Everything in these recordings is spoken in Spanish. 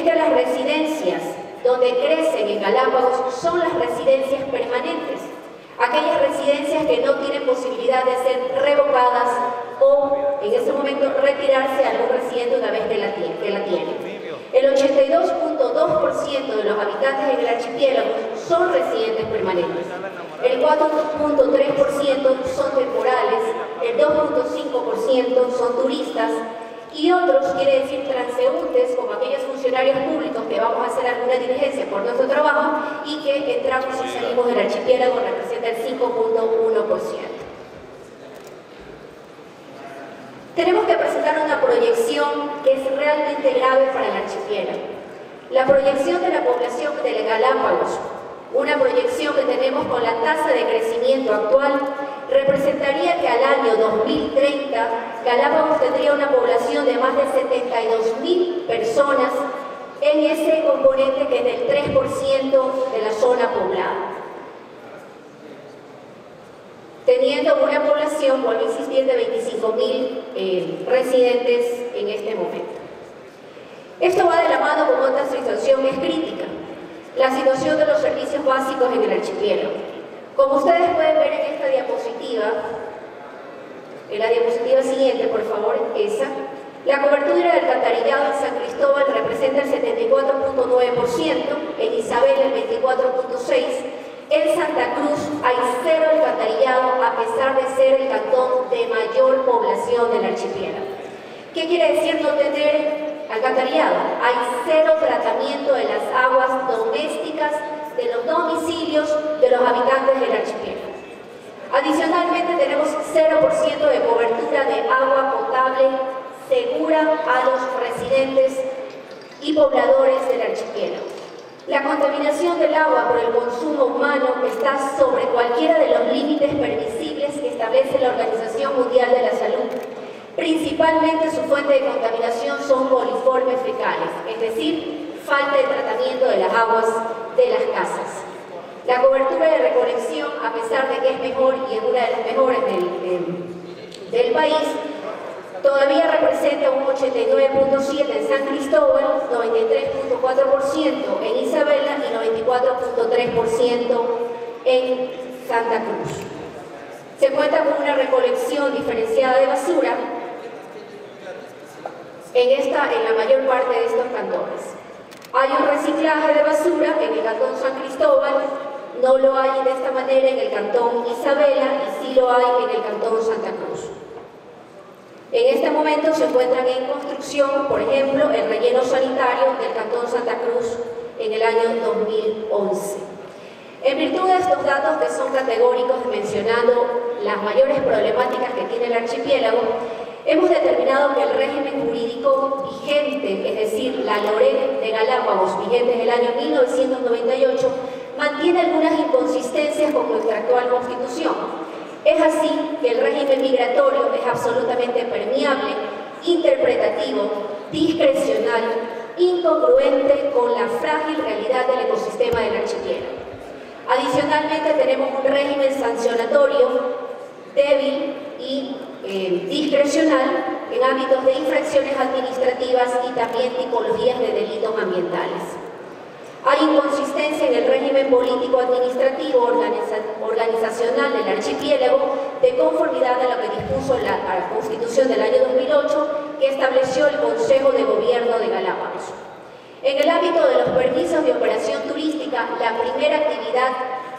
que las residencias donde crecen en Galápagos son las residencias permanentes, aquellas residencias que no tienen posibilidad de ser revocadas o en ese momento retirarse a algún residente una vez que la tiene. El 82.2% de los habitantes en el archipiélago son residentes permanentes, el 4.3% son temporales, el 2.5% son turistas y otros, quiere decir transeúntes, como aquellos funcionarios públicos que vamos a hacer alguna diligencia por nuestro trabajo y que entramos y salimos del archipiélago, representa el 5.1%. Tenemos que presentar una proyección que es realmente grave para el archipiélago. La proyección de la población de Galápagos, una proyección que tenemos con la tasa de crecimiento actual, representaría que al año 2030 Galápagos tendría una población de más de 72.000 personas en ese componente que es del 3% de la zona poblada, teniendo una población, vuelvo a insistir, de 25.000 residentes en este momento. Esto va de la mano con otra situación que es crítica, la situación de los servicios básicos en el archipiélago. Como ustedes pueden ver en esta diapositiva, en la diapositiva siguiente, por favor, esa, la cobertura del alcantarillado en San Cristóbal representa el 74.9%, en Isabela el 24.6%, en Santa Cruz hay 0 alcantarillado a pesar de ser el cantón de mayor población del archipiélago. ¿Qué quiere decir no tener alcantarillado? Hay 0 tratamiento de las aguas domésticas de los domicilios de los habitantes del archipiélago. Adicionalmente tenemos 0% de cobertura de agua potable segura a los residentes y pobladores del archipiélago. La contaminación del agua por el consumo humano está sobre cualquiera de los límites permisibles que establece la Organización Mundial de la Salud. Principalmente su fuente de contaminación son coliformes fecales, es decir, falta de tratamiento de las aguas de las casas. La cobertura de recolección, a pesar de que es mejor y es una de las mejores del país, todavía representa un 89.7% en San Cristóbal, 93.4% en Isabela y 94.3% en Santa Cruz. Se cuenta con una recolección diferenciada de basura en la mayor parte de estos cantones. Hay un reciclaje de basura en el cantón San Cristóbal, no lo hay de esta manera en el cantón Isabela y sí lo hay en el cantón Santa Cruz. En este momento se encuentran en construcción, por ejemplo, el relleno sanitario del cantón Santa Cruz en el año 2011. En virtud de estos datos que son categóricos mencionando las mayores problemáticas que tiene el archipiélago, hemos determinado que el régimen jurídico vigente, es decir, la LOREG de Galápagos, vigente en el año 1998, mantiene algunas inconsistencias con nuestra actual Constitución. Es así que el régimen migratorio es absolutamente permeable, interpretativo, discrecional, incongruente con la frágil realidad del ecosistema del archipiélago. Adicionalmente tenemos un régimen sancionatorio débil y discrecional en ámbitos de infracciones administrativas y también tipologías de delitos ambientales. Hay inconsistencia en el régimen político-administrativo organizacional del archipiélago de conformidad a lo que dispuso la Constitución del año 2008 que estableció el Consejo de Gobierno de Galápagos. En el ámbito de los permisos de operación turística, la primera actividad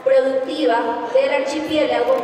productiva del archipiélago,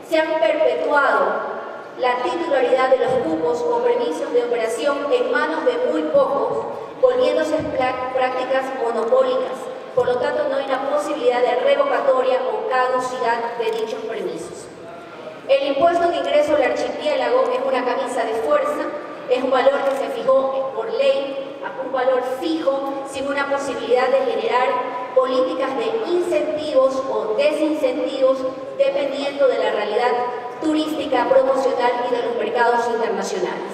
se han perpetuado la titularidad de los cupos o permisos de operación en manos de muy pocos, volviéndose prácticas monopólicas. Por lo tanto, no hay una posibilidad de revocatoria o caducidad de dichos permisos. El impuesto de ingreso al archipiélago es una camisa de fuerza, es un valor que se fijó por ley, un valor fijo, sin una posibilidad de generar políticas de incentivos o desincentivos dependiendo de la realidad turística, promocional y de los mercados internacionales.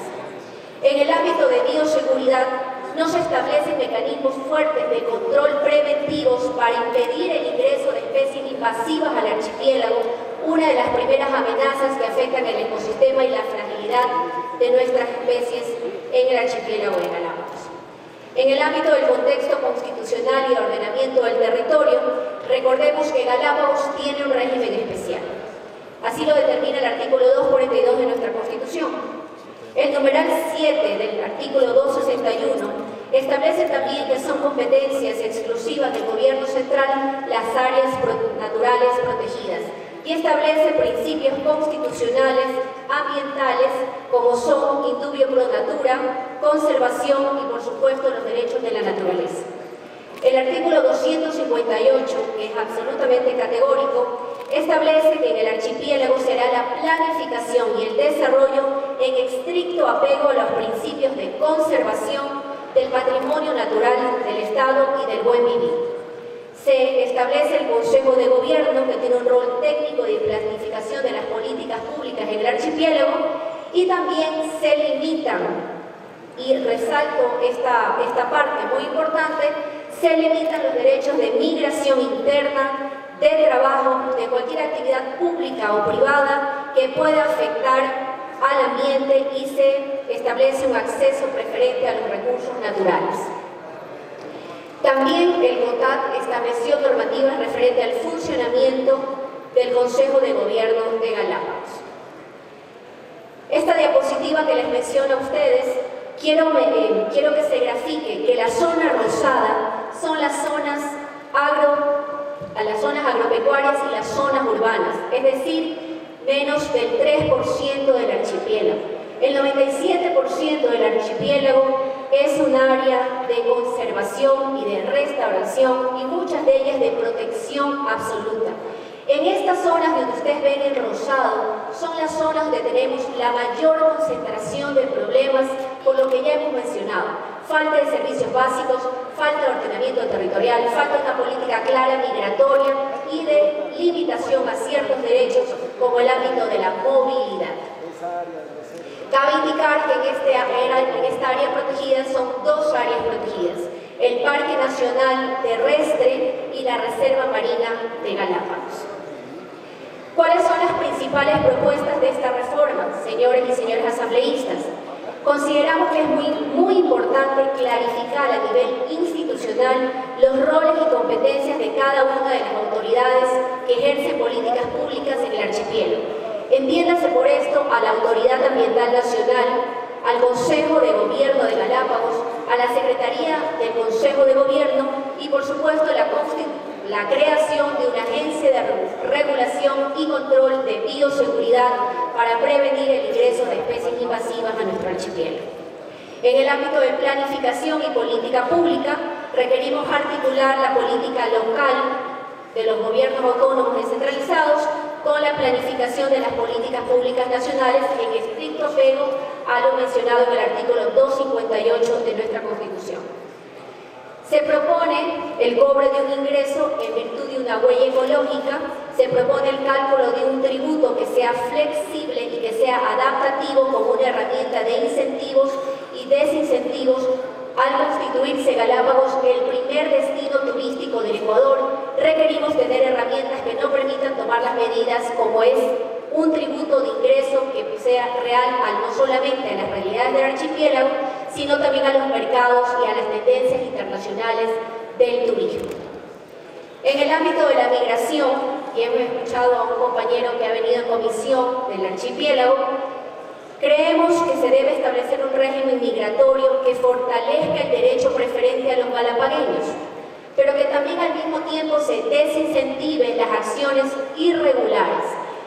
En el ámbito de bioseguridad, no se establecen mecanismos fuertes de control preventivos para impedir el ingreso de especies invasivas al archipiélago, una de las primeras amenazas que afectan el ecosistema y la fragilidad de nuestras especies en el archipiélago de Galápagos. En el ámbito del contexto constitucional y de ordenamiento del territorio, recordemos que Galápagos tiene un régimen especial. Así lo determina el artículo 242 de nuestra Constitución. El numeral 7 del artículo 261 establece también que son competencias exclusivas del Gobierno central las áreas naturales protegidas y establece principios constitucionales ambientales como son indubio pro natura, conservación y por supuesto los derechos de la naturaleza. El artículo 258, que es absolutamente categórico, establece que en el archipiélago será la planificación y el desarrollo en estricto apego a los principios de conservación del patrimonio natural del Estado y del buen vivir. Se establece el Consejo de Gobierno, que tiene un rol técnico de planificación de las políticas públicas en el archipiélago, y también se limitan, y resalto esta parte muy importante, se limitan los derechos de migración interna, de trabajo, de cualquier actividad pública o privada que pueda afectar al ambiente y se establece un acceso preferente a los recursos naturales. También el CONTAT estableció normativas referentes al funcionamiento del Consejo de Gobierno de Galápagos. Esta diapositiva que les menciono a ustedes, quiero que se grafique que la zona rosada son las zonas agropecuarias y las zonas urbanas, es decir, menos del 3% del archipiélago. El 97% del archipiélago es un área de conservación y de restauración y muchas de ellas de protección absoluta. En estas zonas donde ustedes ven en rosado son las zonas donde tenemos la mayor concentración de problemas por lo que ya hemos mencionado. Falta de servicios básicos, falta de ordenamiento territorial, falta de una política clara migratoria y de limitación a ciertos derechos como el ámbito de la movilidad. Cabe indicar que en esta área protegida son dos áreas protegidas, el Parque Nacional Terrestre y la Reserva Marina de Galápagos. ¿Cuáles son las principales propuestas de esta reforma, señores y señoras asambleístas? Consideramos que es muy importante clarificar a nivel institucional los roles y competencias de cada una de las autoridades que ejercen políticas públicas en el archipiélago. Entiéndase por esto a la Autoridad Ambiental Nacional, al Consejo de Gobierno de Galápagos, a la Secretaría del Consejo de Gobierno y por supuesto la creación de una agencia de regulación y control de bioseguridad para prevenir el ingreso de especies invasivas a nuestro archipiélago. En el ámbito de planificación y política pública, requerimos articular la política local de los gobiernos autónomos descentralizados con la planificación de las políticas públicas nacionales en estricto apego a lo mencionado en el artículo 258 de nuestra Constitución. Se propone el cobro de un ingreso en virtud de una huella ecológica, se propone el cálculo de un tributo que sea flexible y que sea adaptativo como una herramienta de incentivos y desincentivos. Al constituirse Galápagos el primer destino turístico del Ecuador, requerimos tener herramientas que no permitan tomar las medidas como es un tributo de ingreso que sea real no solamente a las realidades del archipiélago, sino también a los mercados y a las tendencias internacionales del turismo. En el ámbito de la migración, y hemos escuchado a un compañero que ha venido en comisión del archipiélago, creemos que se debe establecer un régimen migratorio que fortalezca el derecho preferente a los galapagueños, pero que también al mismo tiempo se desincentive las acciones irregulares.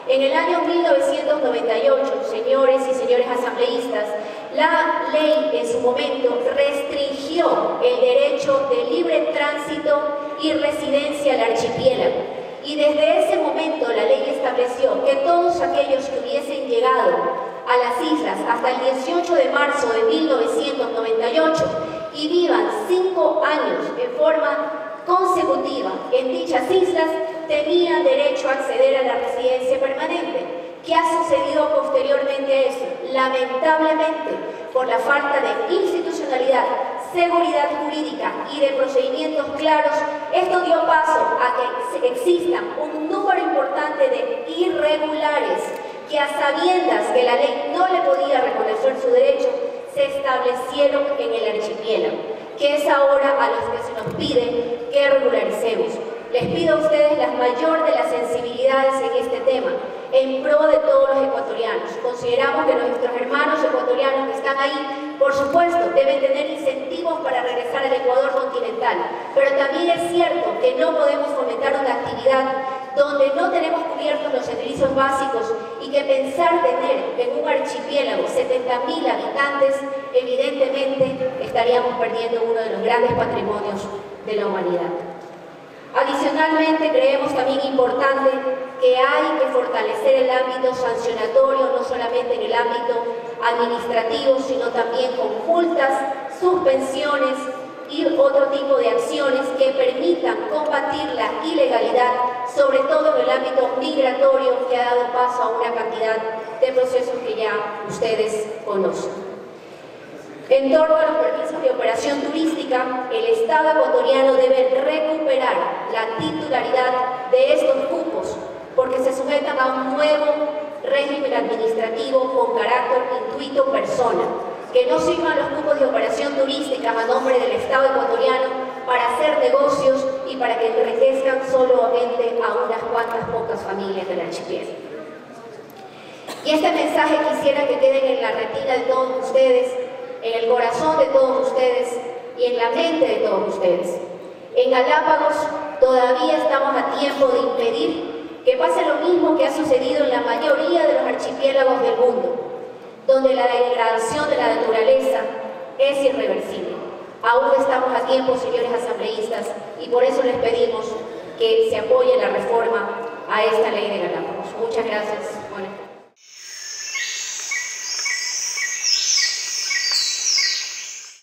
En el año 1998, señores y señores asambleístas, la ley en su momento restringió el derecho de libre tránsito y residencia al archipiélago. Y desde ese momento la ley estableció que todos aquellos que hubiesen llegado a las islas hasta el 18 de marzo de 1998 y vivan 5 años en forma consecutiva en dichas islas, tenían derecho a acceder a la residencia permanente. ¿Qué ha sucedido posteriormente a eso? Lamentablemente, por la falta de institucionalidad, seguridad jurídica y de procedimientos claros, esto dio paso a que existan un número importante de irregulares que a sabiendas que la ley no le podía reconocer su derecho, se establecieron en el archipiélago. que es ahora a los que se nos pide que regularicemos. Les pido a ustedes la mayor de las sensibilidades en este tema, en pro de todos los ecuatorianos. Consideramos que nuestros hermanos ecuatorianos que están ahí, por supuesto, deben tener incentivos para regresar al Ecuador continental, pero también es cierto que no podemos fomentar una actividad donde no tenemos cubiertos los servicios básicos y que pensar tener en un archipiélago 70.000 habitantes, evidentemente estaríamos perdiendo uno de los grandes patrimonios de la humanidad. Adicionalmente, creemos también importante que hay que fortalecer el ámbito sancionatorio, no solamente en el ámbito administrativo, sino también con multas, suspensiones y otro tipo de acciones que permitan combatir la ilegalidad, sobre todo en el ámbito migratorio, que ha dado paso a una cantidad de procesos que ya ustedes conocen. En torno a los permisos de operación turística, el Estado ecuatoriano debe recuperar la titularidad de estos cupos, porque se sujetan a un nuevo régimen administrativo con carácter intuito persona, que no sirvan los cupos de operación turística a nombre del Estado ecuatoriano para hacer negocios y para que enriquezcan solamente a unas cuantas pocas familias del archipiélago. Y este mensaje quisiera que quede en la retina de todos ustedes, en el corazón de todos ustedes y en la mente de todos ustedes. En Galápagos todavía estamos a tiempo de impedir que pase lo mismo que ha sucedido en la mayoría de los archipiélagos del mundo, donde la degradación de la naturaleza es irreversible. Aún estamos a tiempo, señores asambleístas, y por eso les pedimos que se apoye la reforma a esta ley de Galápagos. Muchas gracias.